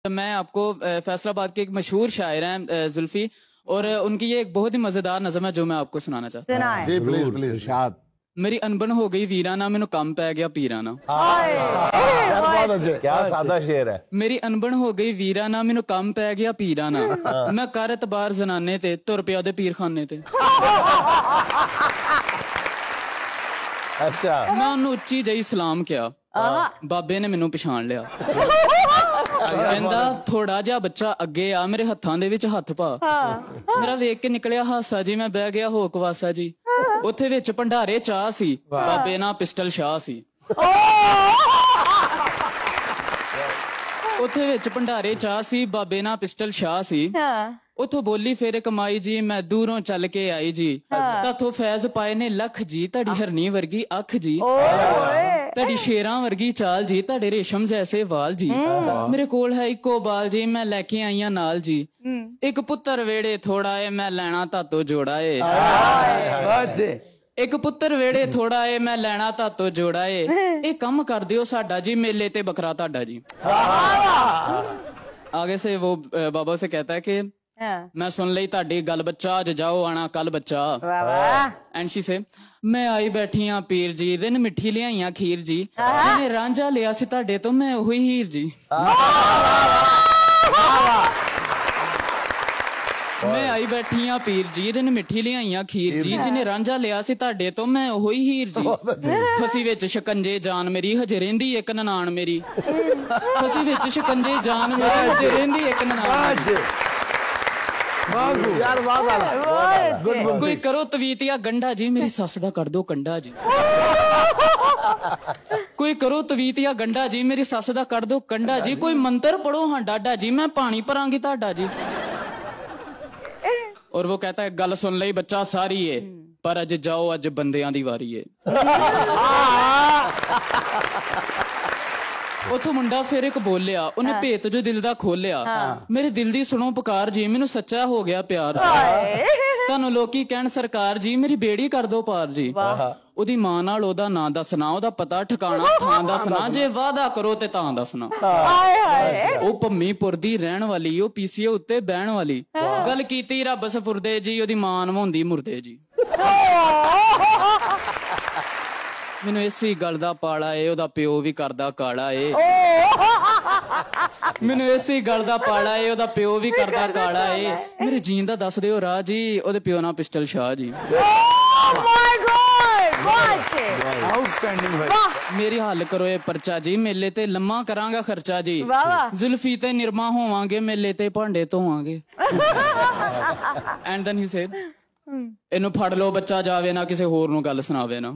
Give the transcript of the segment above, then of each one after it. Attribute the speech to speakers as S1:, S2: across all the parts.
S1: मैं आपको फैसलाबाद के एक मशहूर शायर हैं जुल्फी, और उनकी ये एक बहुत ही मजेदार नज़म है जो मैं आपको सुनाना चाहता हूँ।
S2: जी प्लीज प्लीज इरशाद।
S1: मेरी अनबन हो गई वीराना, मैनू कम पै गया पीराना।
S2: बहुत अच्छे,
S3: क्या सादा शेर है।
S1: मेरी अनबन हो गई वीराना, मैनू कम पै गया पीराना। मैं कर एतबार जनाने ते तुर पिया दे पीर खाने ते।
S3: अच्छा,
S1: मैं उन्हें उच्ची जही सलाम किया, बाबे ने मैनू पछाण लिया। कहंदा थोड़ा जा बच्चा अगे आ, मेरे हत्थां दे विच हत्थ पा। मेरा वेख के निकलिया हासा जी, मैं बह गया हो कवासा जी। उत्थे विच भंडारे चाह सी, बाबे ना पिस्टल शाह सी। उत्थे विच भंडारे चाह सी, बाबे ना पिस्टल शाह सी। उथों बोली फेरे कमाई जी, मैं दूरों चल के आई जी। ताथों फैज पाए ने लख जी, तड़ी हरनी वर्गी अख जी। तड़ी शेरां वर्गी चाल जी, तड़े रेशम जैसे वाल जी। मेरे कोल है इको बाल जी, मैं लेके आई हां नाल जी। एक पुत्तर वेड़े थोड़ा है, मैं लैना तातो जोड़ा है। एक पुत्तर वेड़े थोड़ा है, मैं लैना तातो जोड़ा है। एक कम कर दियो साडा जी, मेले ते बकरा ताडा जी। आगे से वो बाबा से कहता है कि मैं सुन ली ताड़ी गल बच्चा, अज जाओ आना कल बच्चा। एंड शी से मैं आई बैठी हाँ पीर जी, रिन मिठी लियाइया खीर जी। मैंने रांझा लिया सी ताड़े तो मैं ओही हीर जी। मैं आई बैठी हाँ पीर जी, रिन मिठी लियाइया खीर जी। जिन्हें रांझा लिया सी ताड़े तो मैं ओही हीर जी। फसी विच शिकंजे जान मेरी, हजे रहिंदी एक ननान मेरी। फसी विच शिकंजे जान मेरी, हजे रहिंदी एक ननान मेरी।
S2: यार
S1: कोई करो तवीत या गंडा जी, मेरी सस दा कर दो कंडा जी। कोई करो तवीत या गंडा जी, मेरी सस दा कर दो कंडा जी। कोई मंत्र पढ़ो हाँ डाडा जी, मैं पानी भरांगी ताडा जी। और वो कहता है गल सुन लई बच्चा सारी है, पर अज जाओ अज बंदियां दी वारी है। उथों मुंडा फिर एक बोलिया, उन्हें भेत जो दिल दा खोलिया। मेरे दिल दी सुनो पुकार जी, मैनू सच्चा हो गया प्यार। तानू लोकी कहन सरकार जी, मेरी बेड़ी कर दो पार जी। ओदी मां नाल ओदा नां दसना, ओदा पता ठिकाना थां दसना, जे वादा करो ते तां दसना। ओ भम्मीपुर दी रहन वाली, ओ पीसीए उत्ते बहन वाली। गल कीती रब सफुरदे जी, ओदी मां नवाउंदी मुर्दे जी। मैनू इसी गल दा पाला है, ओदा प्यो भी करदा काला है। मैनू इसी गल दा पाला है, ओदा प्यो भी करदा काला है। मेरे जीन दा दस दिओ राह जी, ओदे प्यो ना पिस्टल शाह जी।
S2: आउटस्टैंडिंग भाई।
S1: मेरी हल करो ये परचा जी, मेले ते लम्मा करांगा खर्चा जी। जुल्फी ते निरमा होवांगे, मेले ते भांडे धोवांगे। एंड देन ही सेड इनू फड़ लो बच्चा जावे ना, किसी होर नू गल सुनावे ना।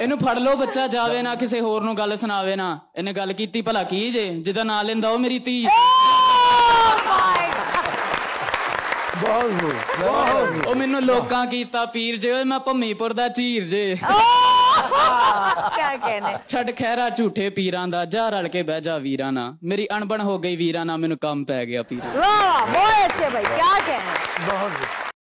S1: इनू फड़ लो बच्चा जावे ना, किसी होर नू गल सुनावे ना। इन्हें गल कीती भला की जे, जिदा नाम लेंदा ओ मेरी धी। ओ मैनू लोकां कीता पीर जे, मैं भम्मीपुर दा चीर जे।
S4: क्या कहने
S1: छड़ खैरा झूठे पीरां दा, जा रल के बह जा वीरां ना। मेरी अनबन हो गई वीरां ना, मैनू कम पै गया पीरां।
S4: वाह बहुत अच्छे भाई, क्या कहने।
S2: बहुत